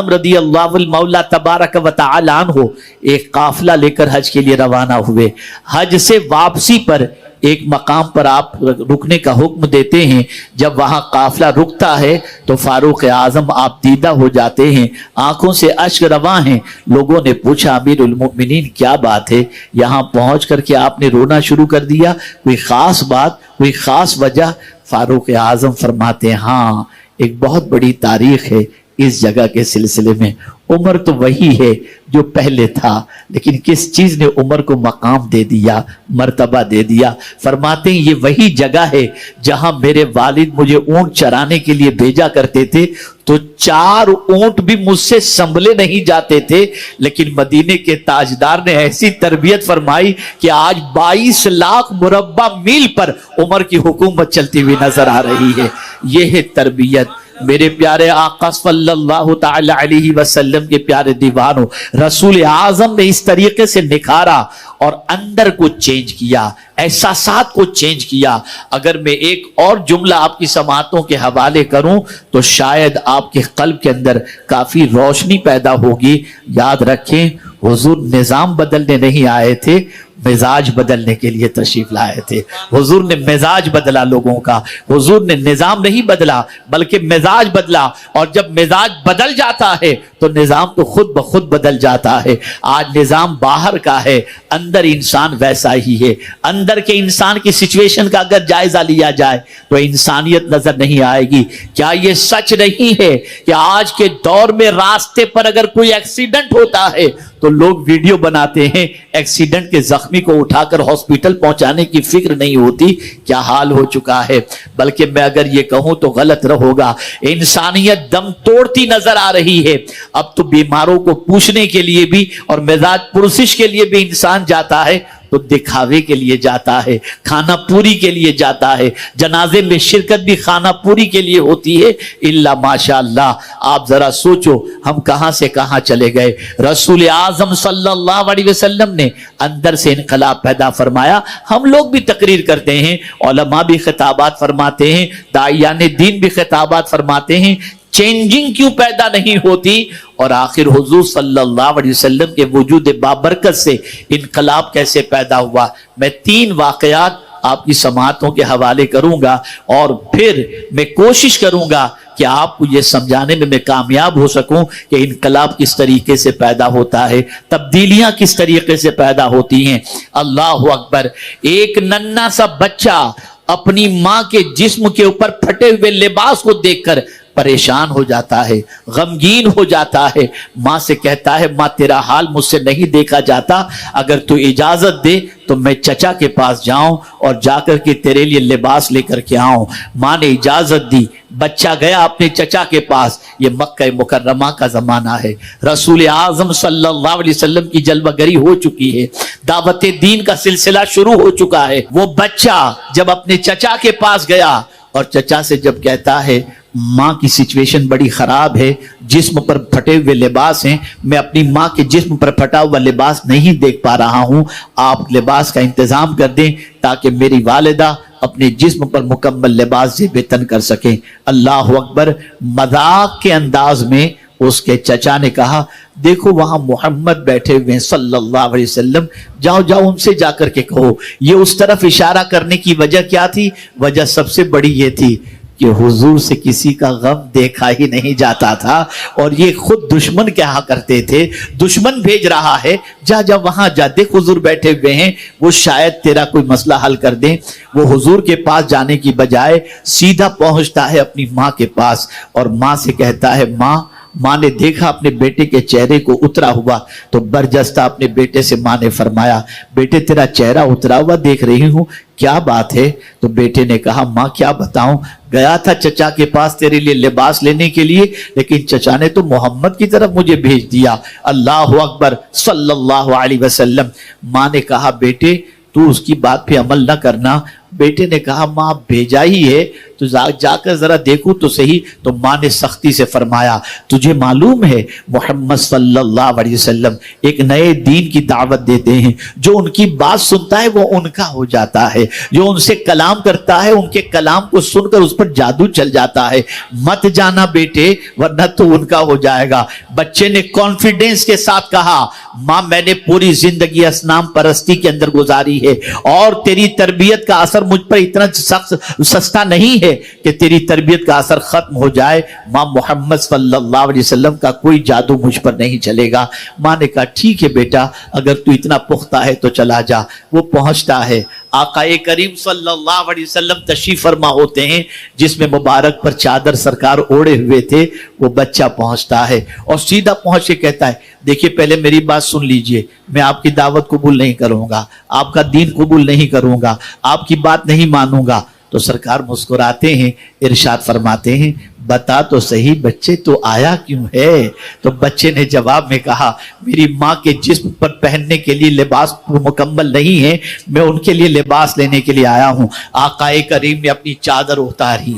رضی اللہ المولا تبارک و تعالی عنہ ایک قافلہ لے کر حج کے لیے روانہ ہوئے. حج سے واپسی پر ایک مقام پر آپ رکنے کا حکم دیتے ہیں. جب وہاں قافلہ رکتا ہے تو فاروق اعظم آپ دیدہ ہو جاتے ہیں, آنکھوں سے اشک رواں ہیں. لوگوں نے پوچھا امیر المؤمنین کیا بات ہے, یہاں پہنچ کر کے آپ نے رونا شروع کر دیا, کوئی خاص بات, کوئی خاص وجہ؟ فاروق اعظم فرماتے ہیں ہاں ایک بہت بڑی تاریخ ہے اس جگہ کے سلسلے میں. عمر تو وہی ہے جو پہلے تھا, لیکن کس چیز نے عمر کو مقام دے دیا, مرتبہ دے دیا. فرماتے ہیں یہ وہی جگہ ہے جہاں میرے والد مجھے اونٹ چرانے کے لیے بھیجا کرتے تھے تو 4 اونٹ بھی مجھ سے سنبھلے نہیں جاتے تھے, لیکن مدینے کے تاجدار نے ایسی تربیت فرمائی کہ آج 22 لاکھ مربع میل پر عمر کی حکومت چلتی ہوئی نظر آ رہی ہے. یہ ہے تربیت. میرے پیارے آقا صلی اللہ تعالی علیہ وسلم کے پیارے دیوانوں, رسول اعظم نے اس طریقے سے نکھارا اور اندر کو چینج کیا, احساسات کو چینج کیا. اگر میں ایک اور جملہ آپ کی سماعتوں کے حوالے کروں تو شاید آپ کے قلب کے اندر کافی روشنی پیدا ہوگی. یاد رکھیں حضور نظام بدلنے نہیں آئے تھے, مزاج بدلنے کے لیے تشریف لائے تھے. حضور نے مزاج بدلا لوگوں کا, حضور نے نظام نہیں بدلا بلکہ مزاج بدلا. اور جب مزاج بدل جاتا ہے تو نظام تو خود بخود بدل جاتا ہے. آج نظام باہر کا ہے, اندر انسان ویسا ہی ہے. اندر کے انسان کی سچویشن کا اگر جائزہ لیا جائے تو انسانیت نظر نہیں آئے گی. کیا یہ سچ نہیں ہے کہ آج کے دور میں راستے پر اگر کوئی ایکسیڈنٹ ہوتا ہے تو لوگ ویڈیو بناتے ہیں, ایکسیڈنٹ کے زخمی کو اٹھا کر ہاسپٹل پہنچانے کی فکر نہیں ہوتی. کیا حال ہو چکا ہے. بلکہ میں اگر یہ کہوں تو غلط ہوگا, انسانیت دم توڑتی نظر آ رہی ہے. اب تو بیماروں کو پوچھنے کے لیے بھی اور مزاج پرسش کے لیے بھی انسان جاتا ہے تو دکھاوے کے لیے جاتا ہے, کھانا پوری کے لیے جاتا ہے. جنازے میں شرکت بھی کھانا پوری کے لیے ہوتی ہے. الا ماشاءاللہ آپ ذرا سوچو ہم کہاں سے کہاں چلے گئے. رسول اعظم صلی اللہ علیہ وسلم نے اندر سے انقلاب پیدا فرمایا. ہم لوگ بھی تقریر کرتے ہیں, علماء بھی خطابات فرماتے ہیں, داعیان دین بھی خطابات فرماتے ہیں, چینجنگ کیوں پیدا نہیں ہوتی؟ اور آخر حضور صلی اللہ علیہ وسلم کے وجود بابرکت سے انقلاب کیسے پیدا ہوا؟ میں 3 واقعات آپ کی سماعتوں کے حوالے کروں گا اور پھر میں کوشش کروں گا کہ آپ کو یہ سمجھانے میں میں کامیاب ہو سکوں کہ انقلاب کس طریقے سے پیدا ہوتا ہے, تبدیلیاں کس طریقے سے پیدا ہوتی ہیں. اللہ اکبر. ایک ننھا سا بچہ اپنی ماں کے جسم کے اوپر پھٹے ہوئے لباس کو دیکھ کر پریشان ہو جاتا ہے, غمگین ہو جاتا ہے. ماں سے کہتا ہے ماں تیرا حال مجھ سے نہیں دیکھا جاتا, اگر تو اجازت دے تو میں چچا کے پاس جاؤں اور جا کر کے تیرے لیے لباس لے کر کے آؤں. ماں نے اجازت دی, بچہ گیا اپنے چچا کے پاس. یہ مکہ مکرمہ کا زمانہ ہے, رسول اعظم صلی اللہ علیہ وسلم کی جلوہ گری ہو چکی ہے, دعوت دین کا سلسلہ شروع ہو چکا ہے. وہ بچہ جب اپنے چچا کے پاس گیا اور چچا سے جب کہتا ہے ماں کی سچویشن بڑی خراب ہے, جسم پر پھٹے ہوئے لباس ہیں, میں اپنی ماں کے جسم پر پھٹا ہوا لباس نہیں دیکھ پا رہا ہوں, آپ لباس کا انتظام کر دیں تاکہ میری والدہ اپنے جسم پر مکمل لباس زیب تن کر سکیں. اللہ اکبر. مذاق کے انداز میں اس کے چچا نے کہا دیکھو وہاں محمد بیٹھے ہوئے ہیں صلی اللہ علیہ وسلم, جاؤ جاؤ ان سے جا کر کے کہو. یہ اس طرف اشارہ کرنے کی وجہ کیا تھی؟ وجہ سب سے بڑی یہ تھی کہ حضور سے کسی کا غم دیکھا ہی نہیں جاتا تھا, اور یہ خود دشمن کہا کرتے تھے دشمن بھیج رہا ہے, جا جا وہاں جا, دیکھ حضور بیٹھے ہوئے ہیں, وہ شاید تیرا کوئی مسئلہ حل کر دیں. وہ حضور کے پاس جانے کی بجائے سیدھا پہنچتا ہے اپنی ماں کے پاس اور ماں سے کہتا ہے ماں نے دیکھا اپنے بیٹے کے چہرے کو اترا ہوا تو برجستہ اپنے بیٹے سے ماں نے فرمایا بیٹے تیرا چہرہ اترا ہوا دیکھ رہی ہوں, کیا بات ہے؟ تو بیٹے نے کہا ماں کیا بتاؤں, گیا تھا چچا کے پاس تیرے لیے لباس لینے کے لیے, لیکن چچا نے تو محمد کی طرف مجھے بھیج دیا. اللہ اکبر صلی اللہ علیہ وسلم. ماں نے کہا بیٹے تو اس کی بات پہ عمل نہ کرنا, بیٹے نے کہا ماں بھیجا ہی ہے تو جا کر ذرا دیکھو تو صحیح. تو ماں نے سختی سے فرمایا تجھے معلوم ہے محمد صلی اللہ علیہ وسلم ایک نئے دین کی دعوت دیتے ہیں, جو ان کی بات سنتا ہے وہ ان کا ہو جاتا ہے, جو ان سے کلام کرتا ہے ان کے کلام کو سن کر اس پر جادو چل جاتا ہے, مت جانا بیٹے ورنہ تو ان کا ہو جائے گا. بچے نے کانفیڈنس کے ساتھ کہا ماں میں نے پوری زندگی اصنام پرستی کے اندر گزاری ہے اور تیری تربیت کا اثر مجھ پر اتنا سستا نہیں ہے کہ تیری تربیت کا اثر ختم ہو جائے. ماں محمد صلی اللہ علیہ وسلم کا کوئی جادو مجھ پر نہیں چلے گا. ماں نے کہا ٹھیک ہے بیٹا اگر تو اتنا پختہ ہے تو چلا جا. وہ پہنچتا ہے, آقا کریم صلی اللہ علیہ وسلم تشریف فرما ہوتے ہیں جس میں مبارک پر چادر سرکار اوڑے ہوئے تھے. وہ بچہ پہنچتا ہے اور سیدھا پہنچ کے کہتا ہے دیکھیے پہلے میری بات سن لیجئے, میں آپ کی دعوت قبول نہیں کروں گا, آپ کا دین قبول نہیں کروں گا, آپ کی بات نہیں مانوں گا. تو سرکار مسکراتے ہیں, ارشاد فرماتے ہیں بتا تو صحیح بچے تو آیا کیوں ہے؟ تو بچے نے جواب میں کہا میری ماں کے جسم پر پہننے کے لیے لباس مکمل نہیں ہے, میں ان کے لیے لباس لینے کے لیے آیا ہوں. آقا کریم نے اپنی چادر اتاری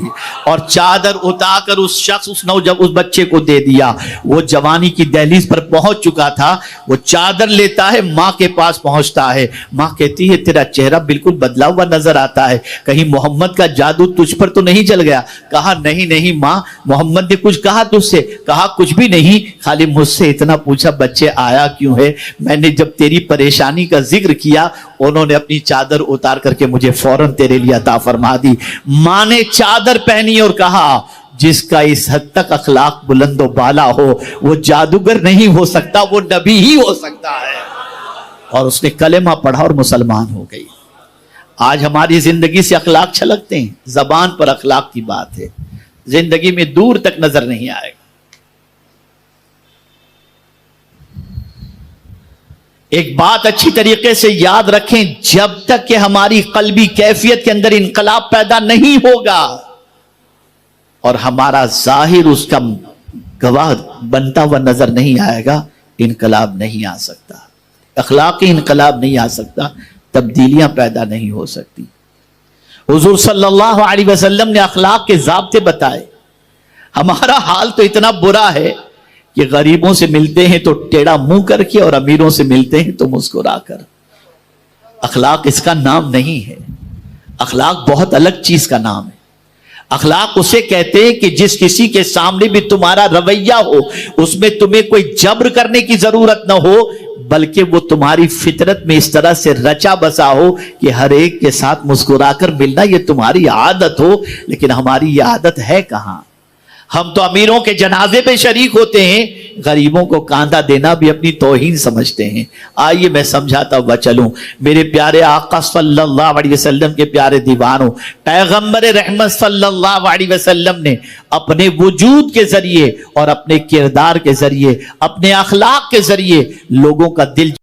اور چادر اتار کر اس شخص اس بچے کو دے دیا. وہ جوانی کی دہلیز پر پہنچ چکا تھا, وہ چادر لیتا ہے ماں کے پاس پہنچتا ہے. ماں کہتی ہے تیرا چہرہ بالکل بدلا ہوا نظر آتا ہے, کہیں محمد کا جادو تجھ پر تو نہیں چل گیا؟ کہا نہیں ماں, محمد نے کچھ کہا تجھ سے؟ کہا کچھ بھی نہیں, خالی مجھ سے اتنا پوچھا بچے آیا کیوں ہے. میں نے جب تیری پریشانی کا ذکر کیا انہوں نے اپنی چادر اتار کر کے مجھے فوراً تیرے لیے عطا فرما دی. ماں نے چادر پہنی اور کہا جس کا اس حد تک اخلاق بلند و بالا ہو وہ جادوگر نہیں ہو سکتا, وہ نبی ہی ہو سکتا ہے. اور اس نے کلمہ پڑھا اور مسلمان ہو گئی. آج ہماری زندگی سے اخلاق چھلکتے ہیں, زبان پر اخلاق کی بات ہے, زندگی میں دور تک نظر نہیں آئے گا. ایک بات اچھی طریقے سے یاد رکھیں, جب تک کہ ہماری قلبی کیفیت کے اندر انقلاب پیدا نہیں ہوگا اور ہمارا ظاہر اس کا گواہ بنتا ہوا نظر نہیں آئے گا, انقلاب نہیں آ سکتا, اخلاقی انقلاب نہیں آ سکتا, تبدیلیاں پیدا نہیں ہو سکتی. حضور صلی اللہ علیہ وسلم نے اخلاق کے ضابطے بتائے. ہمارا حال تو اتنا برا ہے کہ غریبوں سے ملتے ہیں تو ٹیڑھا منہ کر کے اور امیروں سے ملتے ہیں تو مسکرا کر. اخلاق اس کا نام نہیں ہے, اخلاق بہت الگ چیز کا نام ہے. اخلاق اسے کہتے ہیں کہ جس کسی کے سامنے بھی تمہارا رویہ ہو اس میں تمہیں کوئی جبر کرنے کی ضرورت نہ ہو, بلکہ وہ تمہاری فطرت میں اس طرح سے رچا بسا ہو کہ ہر ایک کے ساتھ مسکرا کر ملنا یہ تمہاری عادت ہو. لیکن ہماری یہ عادت ہے کہاں؟ ہم تو امیروں کے جنازے پہ شریک ہوتے ہیں, غریبوں کو کاندھا دینا بھی اپنی توہین سمجھتے ہیں. آئیے میں سمجھاتا ہوا چلوں. میرے پیارے آقا صلی اللہ علیہ وسلم کے پیارے دیوانوں, پیغمبر رحمت صلی اللہ علیہ وسلم نے اپنے وجود کے ذریعے اور اپنے کردار کے ذریعے, اپنے اخلاق کے ذریعے لوگوں کا دل